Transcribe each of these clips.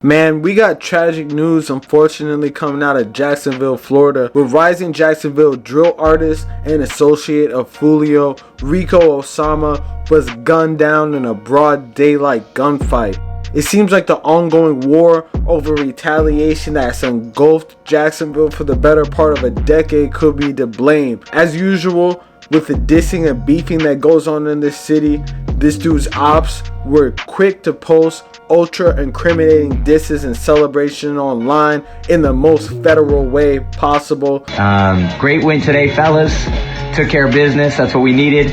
Man, we got tragic news unfortunately coming out of Jacksonville, Florida, with rising Jacksonville drill artist and associate of Fulio, RICO OSAMA, was gunned down in a broad daylight gunfight. It seems like the ongoing war over retaliation that's engulfed Jacksonville for the better part of a decade could be to blame. As usual, with the dissing and beefing that goes on in this city, this dude's ops were quick to post ultra incriminating disses and celebration online in the most federal way possible. Great win today, fellas. Took care of business. That's what we needed.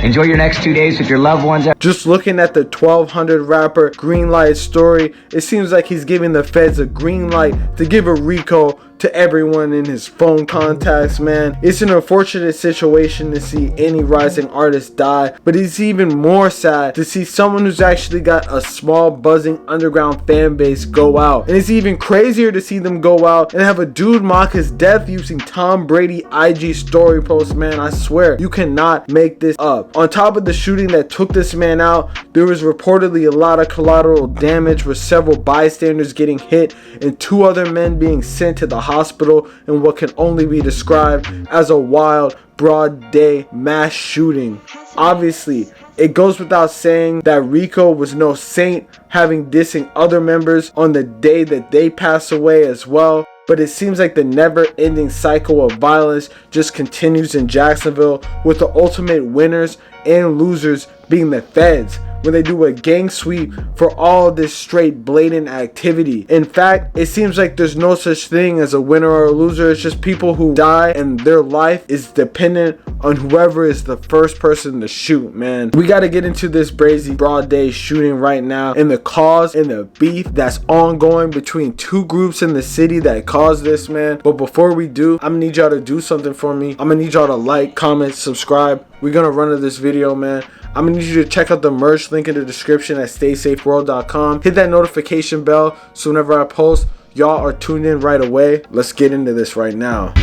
Enjoy your next 2 days with your loved ones. Just looking at the 1200 rapper green light story, it seems like he's giving the feds a green light to give a RICO to everyone in his phone contacts, man. It's an unfortunate situation to see any rising artist die, but it's even more sad to see someone who's actually got a small buzzing underground fan base go out. And it's even crazier to see them go out and have a dude mock his death using Tom Brady IG story posts, man. I swear, you cannot make this up. On top of the shooting that took this man out, there was reportedly a lot of collateral damage, with several bystanders getting hit and 2 other men being sent to the hospital in what can only be described as a wild, broad day mass shooting. Obviously, it goes without saying that RICO was no saint, having dissing other members on the day that they pass away as well. But it seems like the never-ending cycle of violence just continues in Jacksonville, with the ultimate winners and losers being the feds when they do a gang sweep for all this straight blatant activity. In fact, it seems like there's no such thing as a winner or a loser. It's just people who die and their life is dependent on whoever is the first person to shoot, man. We got to get into this brazy broad day shooting right now and the cause and the beef that's ongoing between 2 groups in the city that caused this, man. But before we do, I'm gonna need y'all to do something for me. I'm gonna need y'all to like, comment, subscribe. We're gonna run to this video, man. I'm gonna need you to check out the merch link in the description at staysafeworld.com. Hit that notification bell so whenever I post, y'all are tuned in right away. Let's get into this right now.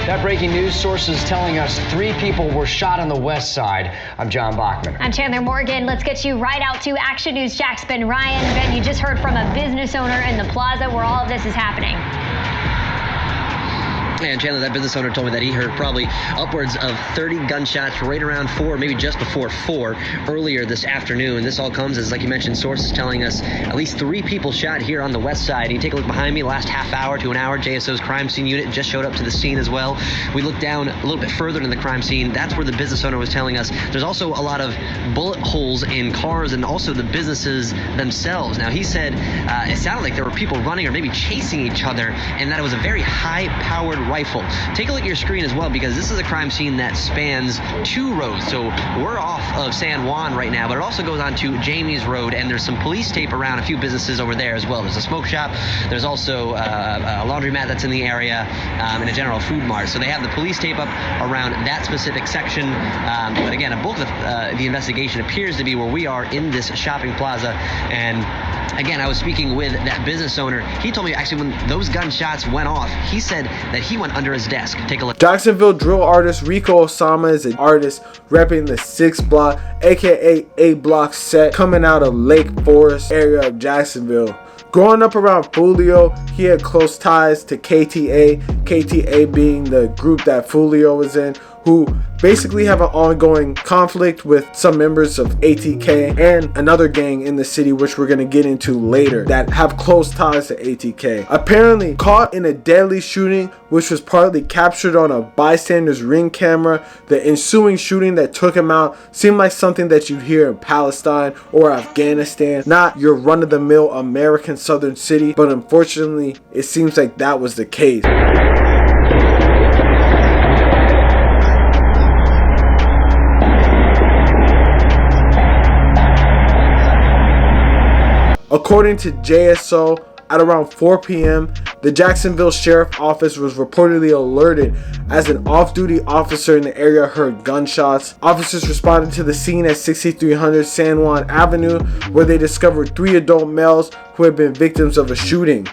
That breaking news source is telling us 3 people were shot on the west side. I'm John Bachman. I'm Chandler Morgan. Let's get you right out to Action News Jack's Ben Ryan. Ben, you just heard from a business owner in the plaza where all of this is happening. And Chandler, that business owner told me that he heard probably upwards of 30 gunshots right around 4, maybe just before 4 earlier this afternoon. This all comes as, like you mentioned, sources telling us at least 3 people shot here on the west side. You take a look behind me, last half hour to an hour, JSO's crime scene unit just showed up to the scene as well. We look down a little bit further in the crime scene. That's where the business owner was telling us there's also a lot of bullet holes in cars and also the businesses themselves. Now, he said it sounded like there were people running or maybe chasing each other, and that it was a very high-powered rifle. Take a look at your screen as well, because this is a crime scene that spans 2 roads. So we're off of San Juan right now, but it also goes on to Jamie's Road, and there's some police tape around a few businesses over there as well. There's a smoke shop, there's also a laundromat that's in the area, and a general food mart. So they have the police tape up around that specific section. But again, a bulk of the investigation appears to be where we are in this shopping plaza. And again, I was speaking with that business owner. He told me actually when those gunshots went off, he said that he went under his desk. Take a look. Jacksonville drill artist RICO OSAMA is an artist repping the 6th block, aka A block set, coming out of Lake Forest area of Jacksonville. Growing up around Fulio, he had close ties to KTA being the group that Fulio was in, who basically have an ongoing conflict with some members of ATK and another gang in the city, which we're going to get into later, that have close ties to ATK. Apparently caught in a deadly shooting, which was partly captured on a bystander's ring camera. The ensuing shooting that took him out seemed like something that you'd hear in Palestine or Afghanistan, not your run-of-the-mill American southern city, but unfortunately it seems like that was the case. According to JSO, at around 4 p.m., the Jacksonville Sheriff's Office was reportedly alerted as an off-duty officer in the area heard gunshots. Officers responded to the scene at 6300 San Juan Avenue, where they discovered 3 adult males who had been victims of a shooting.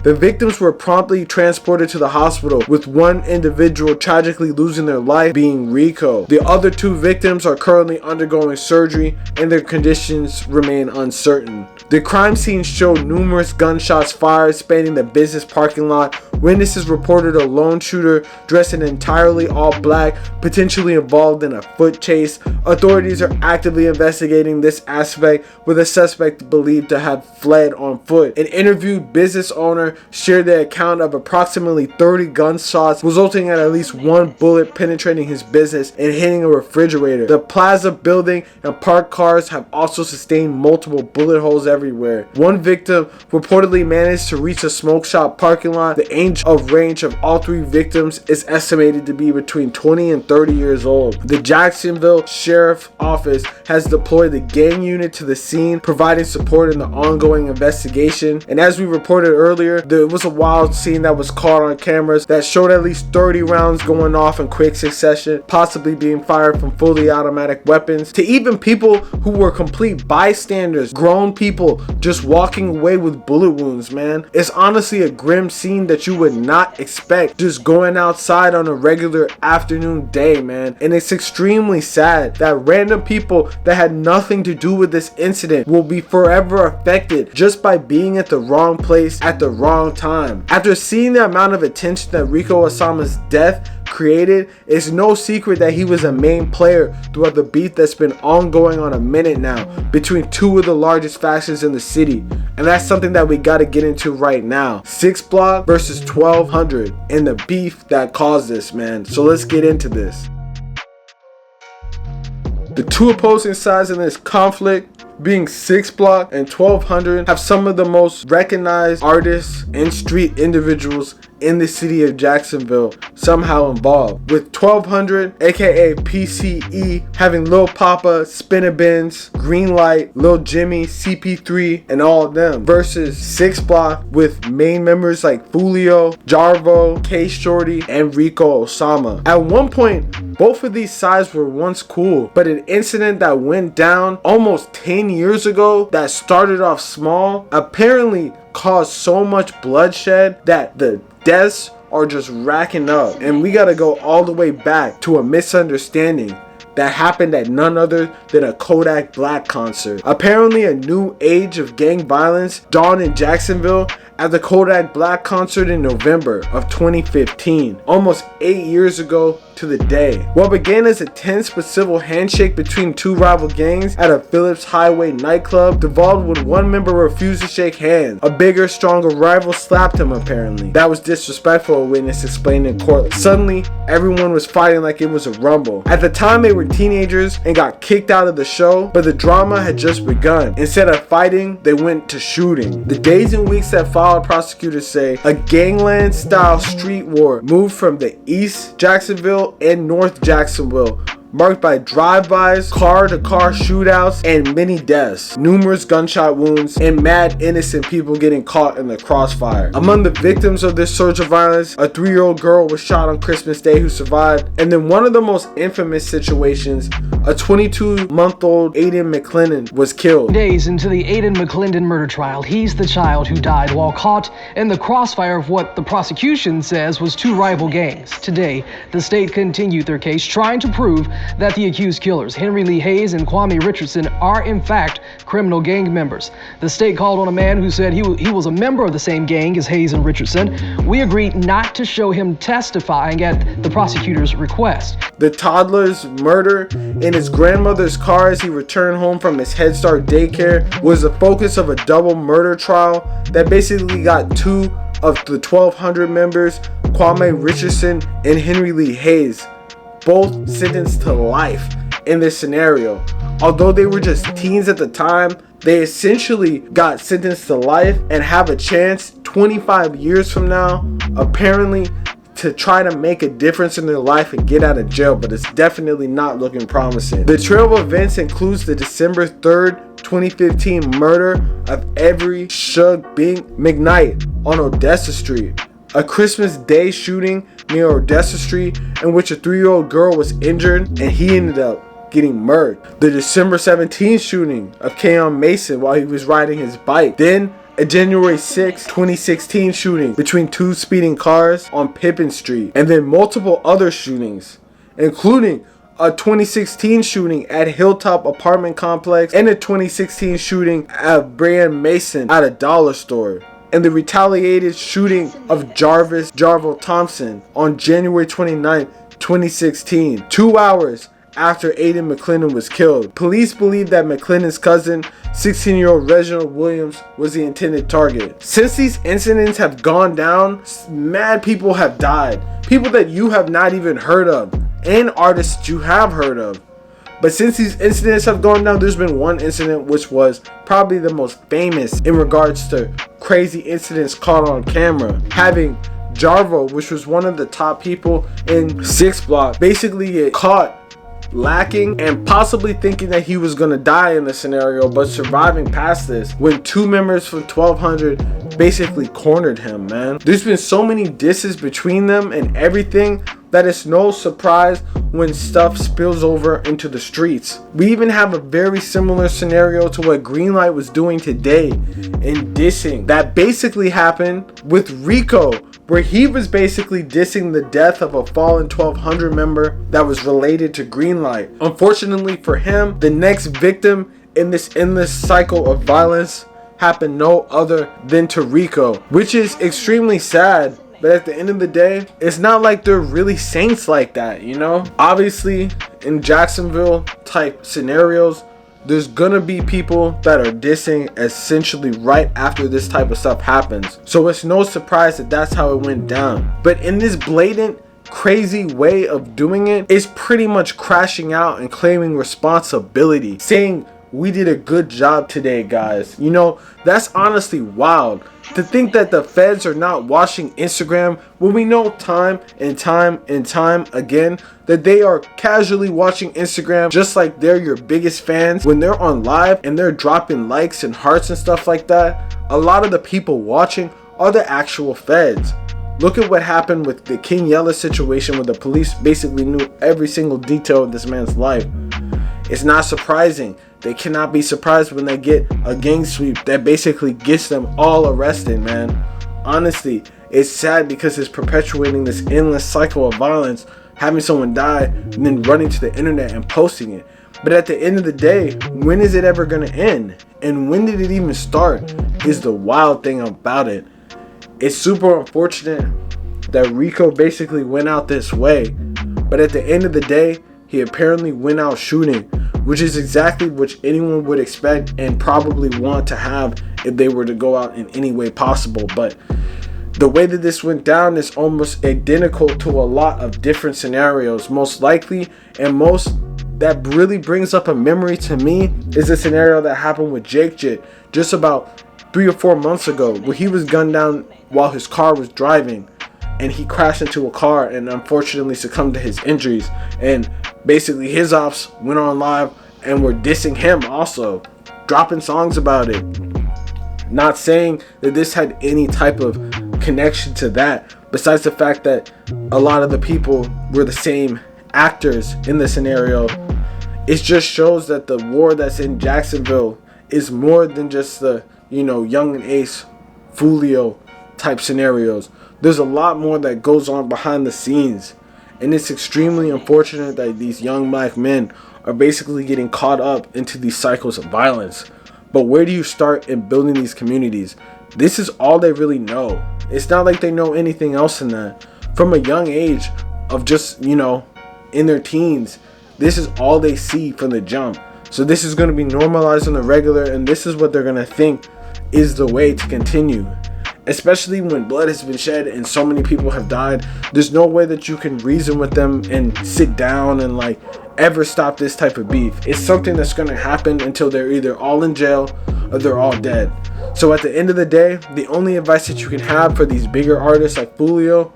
The victims were promptly transported to the hospital, with one individual tragically losing their life, being Rico. The other 2 victims are currently undergoing surgery and their conditions remain uncertain. The crime scene showed numerous gunshots fired spanning the business parking lot. Witnesses reported a lone shooter dressed in entirely all black, potentially involved in a foot chase. Authorities are actively investigating this aspect, with a suspect believed to have fled on foot. An interviewed business owner shared the account of approximately 30 gunshots, resulting in at least 1 bullet penetrating his business and hitting a refrigerator. The plaza building and parked cars have also sustained multiple bullet holes everywhere. One victim reportedly managed to reach a smoke shop parking lot. The age of range of all 3 victims is estimated to be between 20 and 30 years old. The Jacksonville Sheriff's Office has deployed the gang unit to the scene, providing support in the ongoing investigation. And as we reported earlier, there was a wild scene that was caught on cameras that showed at least 30 rounds going off in quick succession, possibly being fired from fully automatic weapons, to even people who were complete bystanders, grown people just walking away with bullet wounds, man. It's honestly a grim scene that you would not expect just going outside on a regular afternoon day, man. And it's extremely sad that random people that had nothing to do with this incident will be forever affected just by being at the wrong place at the wrong time. After seeing the amount of attention that RICO OSAMA's death created, it's no secret that he was a main player throughout the beef that's been ongoing on a minute now between 2 of the largest factions in the city. And that's something that we got to get into right now. 6 Block versus 1200 and the beef that caused this, man. So let's get into this. The 2 opposing sides in this conflict, being 6 Block and 1200, have some of the most recognized artists and street individuals in the city of Jacksonville somehow involved, with 1200 aka PCE having Lil Papa, Spinabins, Greenlight, Lil Jimmy, CP3 and all of them, versus 6 Block with main members like Fulio, Jarvo, K Shorty and RICO OSAMA. At one point, both of these sides were once cool, but an incident that went down almost 10 years ago that started off small apparently caused so much bloodshed that the deaths are just racking up. And we gotta go all the way back to a misunderstanding that happened at none other than a Kodak Black concert. Apparently a new age of gang violence dawned in Jacksonville at the Kodak Black concert in November of 2015, almost 8 years ago to the day. What began as a tense but civil handshake between 2 rival gangs at a Phillips Highway nightclub devolved when one member refused to shake hands. A bigger, stronger rival slapped him apparently. That was disrespectful, a witness explained in court. Suddenly, everyone was fighting like it was a rumble. At the time, they were teenagers and got kicked out of the show, but the drama had just begun. Instead of fighting, they went to shooting. The days and weeks that followed, prosecutors say, a gangland-style street war moved from the East Jacksonville and North Jacksonville, marked by drive-bys, car-to-car shootouts, and many deaths, numerous gunshot wounds, and mad innocent people getting caught in the crossfire. Among the victims of this surge of violence, a 3-year-old girl was shot on Christmas Day who survived, and then one of the most infamous situations, a 22-month-old Aiden McClendon was killed. Days into the Aiden McClendon murder trial, he's the child who died while caught in the crossfire of what the prosecution says was 2 rival gangs. Today, the state continued their case, trying to prove that the accused killers, Henry Lee Hayes and Kwame Richardson, are in fact criminal gang members. The state called on a man who said he was a member of the same gang as Hayes and Richardson. We agreed not to show him testifying at the prosecutor's request. The toddler's murder in his grandmother's car as he returned home from his Head Start daycare was the focus of a double murder trial that basically got 2 of the 1200 members, Kwame Richardson and Henry Lee Hayes, both sentenced to life in this scenario. Although they were just teens at the time, they essentially got sentenced to life and have a chance 25 years from now, apparently, to try to make a difference in their life and get out of jail, but it's definitely not looking promising. The trail of events includes the December 3rd, 2015 murder of Avery Shug Bink McKnight on Odessa Street, a Christmas Day shooting near Odessa Street in which a 3-year-old girl was injured and he ended up getting murdered. The December 17th shooting of Keon Mason while he was riding his bike. Then a January 6, 2016 shooting between two speeding cars on Pippin Street, and then multiple other shootings, including a 2016 shooting at Hilltop Apartment Complex and a 2016 shooting at Brian Mason at a dollar store, and the retaliated shooting of Jarvis Thompson on January 29, 2016, 2 hours after Aiden McClendon was killed. Police believe that McClendon's cousin, 16-year-old Reginald Williams, was the intended target. Since these incidents have gone down, mad people have died. People that you have not even heard of, and artists you have heard of. But since these incidents have gone down, there's been one incident which was probably the most famous in regards to crazy incidents caught on camera. Having Jarvo, which was one of the top people in 6 Block, basically get caught lacking and possibly thinking that he was gonna die in this scenario, but surviving past this when 2 members from 1200 basically cornered him, man. There's been so many disses between them and everything that it's no surprise when stuff spills over into the streets. We even have a very similar scenario to what Greenlight was doing today in dissing that basically happened with Rico, where he was basically dissing the death of a fallen 1200 member that was related to Greenlight. Unfortunately for him, the next victim in this endless cycle of violence happened no other than to Rico, which is extremely sad. But at the end of the day, it's not like they're really saints like that, you know? Obviously, in Jacksonville type scenarios, there's gonna be people that are dissing essentially right after this type of stuff happens. So it's no surprise that that's how it went down. But in this blatant, crazy way of doing it, it's pretty much crashing out and claiming responsibility, saying, "We did a good job today, guys." You know, that's honestly wild. To think that the feds are not watching Instagram when we know time and time again that they are casually watching Instagram just like they're your biggest fans. When they're on live and they're dropping likes and hearts and stuff like that, a lot of the people watching are the actual feds. Look at what happened with the King Yella situation, where the police basically knew every single detail of this man's life. It's not surprising. They cannot be surprised when they get a gang sweep that basically gets them all arrested, man. Honestly, it's sad because it's perpetuating this endless cycle of violence, having someone die and then running to the internet and posting it. But at the end of the day, when is it ever going to end? And when did it even start is the wild thing about it. It's super unfortunate that Rico basically went out this way. But at the end of the day, he apparently went out shooting, which is exactly what anyone would expect and probably want to have if they were to go out in any way possible. But the way that this went down is almost identical to a lot of different scenarios. Most likely, and most that really brings up a memory to me, is a scenario that happened with Jake Jit just about 3 or 4 months ago, where he was gunned down while his car was driving, and he crashed into a car and unfortunately succumbed to his injuries. And basically his ops went on live and were dissing him also, dropping songs about it. Not saying that this had any type of connection to that, besides the fact that a lot of the people were the same actors in the scenario. It just shows that the war that's in Jacksonville is more than just the, you know, Young and Ace, Fulio type scenarios. There's a lot more that goes on behind the scenes, and it's extremely unfortunate that these young black men are basically getting caught up into these cycles of violence. But where do you start in building these communities? This is all they really know. It's not like they know anything else in that. From a young age of just, you know, in their teens, this is all they see from the jump. So this is going to be normalized on the regular, and this is what they're going to think is the way to continue. Especially when blood has been shed and so many people have died, there's no way that you can reason with them and sit down and like ever stop this type of beef. It's something that's going to happen until they're either all in jail or they're all dead. So at the end of the day, the only advice that you can have for these bigger artists like Fulio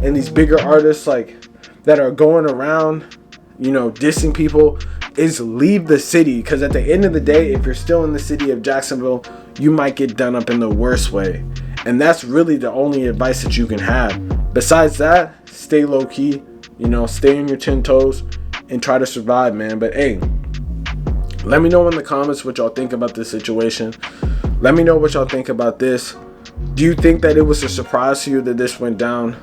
and these bigger artists like that are going around, you know, dissing people, is leave the city. Because at the end of the day, if you're still in the city of Jacksonville, you might get done up in the worst way. And that's really the only advice that you can have. Besides that, stay low key, you know, stay on your 10 toes and try to survive, man. But hey, Let me know in the comments what y'all think about this situation. Let me know what y'all think about this. Do you think that it was a surprise to you that this went down?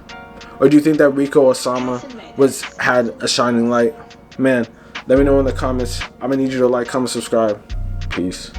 Or do you think that RICO OSAMA had a shining light? Man, let me know in the comments. I'm gonna need you to like, comment, subscribe. Peace.